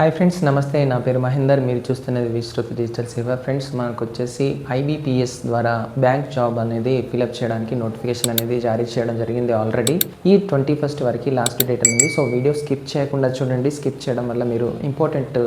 Hi friends, నమస్తే. నా పేరు మహేందర్. మీరు చూస్తున్నది విస్తృత డిజిటల్ సేవ. ఫ్రెండ్స్, మనకు వచ్చేసి ఐబీపీఎస్ ద్వారా బ్యాంక్ జాబ్ అనేది ఫిలప్ చేయడానికి నోటిఫికేషన్ అనేది జారీ చేయడం జరిగింది ఆల్రెడీ. ఈ 21st వరకు లాస్ట్ డేట్ ఉంది. సో వీడియో స్కిప్ చేయకుండా చూడండి. స్కిప్ చేయడం వల్ల మీరు ఇంపార్టెంట్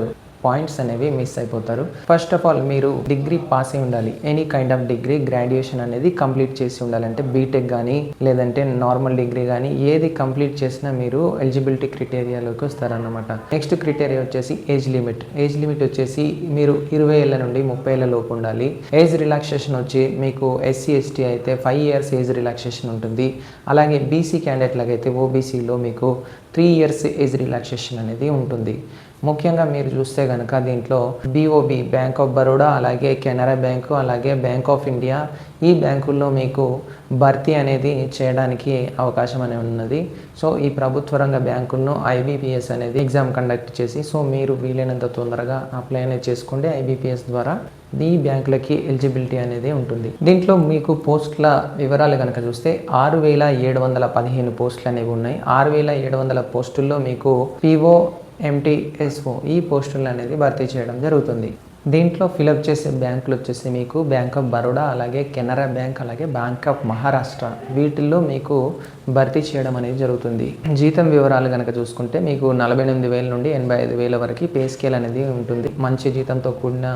పాయింట్స్ అనేవి మిస్ అయిపోతారు. ఫస్ట్ ఆఫ్ ఆల్, మీరు డిగ్రీ పాస్ అయి ఉండాలి. Any kind of degree, graduation అనేది కంప్లీట్ చేసి ఉండాలంటే బీటెక్ కానీ లేదంటే నార్మల్ డిగ్రీ కానీ ఏది కంప్లీట్ చేసినా మీరు ఎలిజిబిలిటీ క్రైటీరియాలోకి వస్తారన్నమాట. నెక్స్ట్ క్రైటీరియా వచ్చేసి ఏజ్ లిమిట్. ఏజ్ లిమిట్ వచ్చేసి మీరు 20 ఏళ్ళ నుండి 30 ఏళ్ళ లోపు ఉండాలి. ఏజ్ రిలాక్సేషన్ వచ్చి మీకు ఎస్సీ ఎస్టీ అయితే 5 years ఏజ్ రిలాక్సేషన్ ఉంటుంది. అలాగే బీసీ క్యాండిడేట్లకు అయితే ఓబీసీలో మీకు 3 years ఏజ్ రిలాక్సేషన్ అనేది ఉంటుంది. ముఖ్యంగా మీరు చూస్తే కనుక దీంట్లో బీఓబీ, బ్యాంక్ ఆఫ్ బరోడా, అలాగే కెనరా బ్యాంకు, అలాగే బ్యాంక్ ఆఫ్ ఇండియా, ఈ బ్యాంకుల్లో మీకు భర్తీ అనేది చేయడానికి అవకాశం అనేది ఉన్నది. సో ఈ ప్రభుత్వ రంగ బ్యాంకులను ఐబీపీఎస్ అనేది ఎగ్జామ్ కండక్ట్ చేసి, సో మీరు వీలైనంత తొందరగా అప్లై అనేది చేసుకోండి. ఐబీపీఎస్ ద్వారా ఈ బ్యాంకులకి ఎలిజిబిలిటీ అనేది ఉంటుంది. దీంట్లో మీకు పోస్టుల వివరాలు కనుక చూస్తే 6,715 పోస్టులు అనేవి ఉన్నాయి. 6,700 పోస్టుల్లో మీకు పీఓ, ఎంటీఎస్ఓ ఈ పోస్టులు అనేది భర్తీ చేయడం జరుగుతుంది. దీంట్లో ఫిలప్ చేసే బ్యాంకులు వచ్చేసి మీకు బ్యాంక్ ఆఫ్ బరోడా, అలాగే కెనరా బ్యాంక్, అలాగే బ్యాంక్ ఆఫ్ మహారాష్ట్ర, వీటిల్లో మీకు భర్తీ చేయడం అనేది జరుగుతుంది. జీతం వివరాలు కనుక చూసుకుంటే మీకు 48,000 నుండి 85,000 వరకు పే స్కేల్ అనేది ఉంటుంది. మంచి జీతంతో కూడిన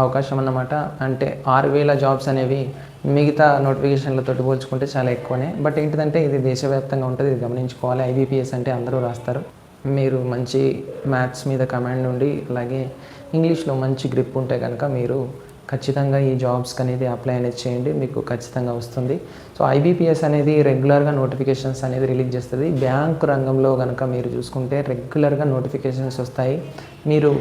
అవకాశం అన్నమాట. అంటే 6,000 జాబ్స్ అనేవి మిగతా నోటిఫికేషన్లతో పోల్చుకుంటే చాలా ఎక్కువనే. బట్ ఏంటిదంటే ఇది దేశవ్యాప్తంగా ఉంటుంది, ఇది గమనించుకోవాలి. ఐబీపీఎస్ అంటే అందరూ రాస్తారు. మీరు మంచి మ్యాథ్స్ మీద కమాండ్ నుండి అలాగే ఇంగ్లీష్లో మంచి గ్రిప్ ఉంటే కనుక మీరు ఖచ్చితంగా ఈ జాబ్స్కి అనేది అప్లై అనేది చేయండి, మీకు ఖచ్చితంగా వస్తుంది. సో ఐబీపీఎస్ అనేది రెగ్యులర్గా నోటిఫికేషన్స్ అనేది రిలీజ్ చేస్తుంది. బ్యాంకు రంగంలో కనుక మీరు చూసుకుంటే రెగ్యులర్గా నోటిఫికేషన్స్ వస్తాయి. మీరు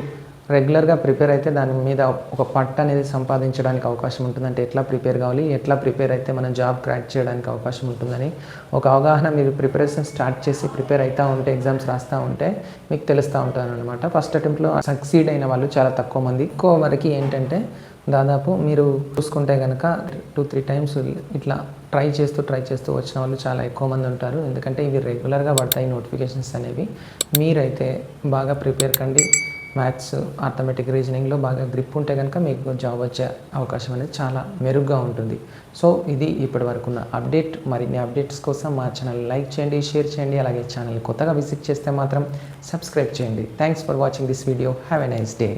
రెగ్యులర్గా ప్రిపేర్ అయితే దాని మీద ఒక పట్టు అనేది సంపాదించడానికి అవకాశం ఉంటుంది. అంటే ఎట్లా ప్రిపేర్ కావాలి, ఎట్లా ప్రిపేర్ అయితే మనం జాబ్ క్రాక్ చేయడానికి అవకాశం ఉంటుందని ఒక అవగాహన, మీరు ప్రిపరేషన్ స్టార్ట్ చేసి ప్రిపేర్ అవుతూ ఉంటే, ఎగ్జామ్స్ రాస్తూ ఉంటే మీకు తెలుస్తూ ఉంటుంది అనమాట. ఫస్ట్ అటెంప్ట్లో సక్సీడ్ అయిన వాళ్ళు చాలా తక్కువ మంది. ఎక్కువ వరకు ఏంటంటే దాదాపు మీరు చూసుకుంటే కనుక 2-3 times ఇట్లా ట్రై చేస్తూ వచ్చిన వాళ్ళు చాలా ఎక్కువ మంది ఉంటారు. ఎందుకంటే ఇవి రెగ్యులర్గా పడతాయి నోటిఫికేషన్స్ అనేవి. మీరైతే బాగా ప్రిపేర్ కండి. మ్యాథ్స్, ఆర్థమెటిక్, రీజనింగ్లో బాగా గ్రిప్ ఉంటే కనుక మీకు జాబ్ వచ్చే అవకాశం అనేది చాలా మెరుగ్గా ఉంటుంది. సో ఇది ఇప్పటి వరకు ఉన్న అప్డేట్. మరిన్ని అప్డేట్స్ కోసం మా ఛానల్ లైక్ చేయండి, షేర్ చేయండి, అలాగే ఛానల్ కొత్తగా విజిట్ చేస్తే మాత్రం సబ్స్క్రైబ్ చేయండి. Thanks for watching this video. Have a nice day.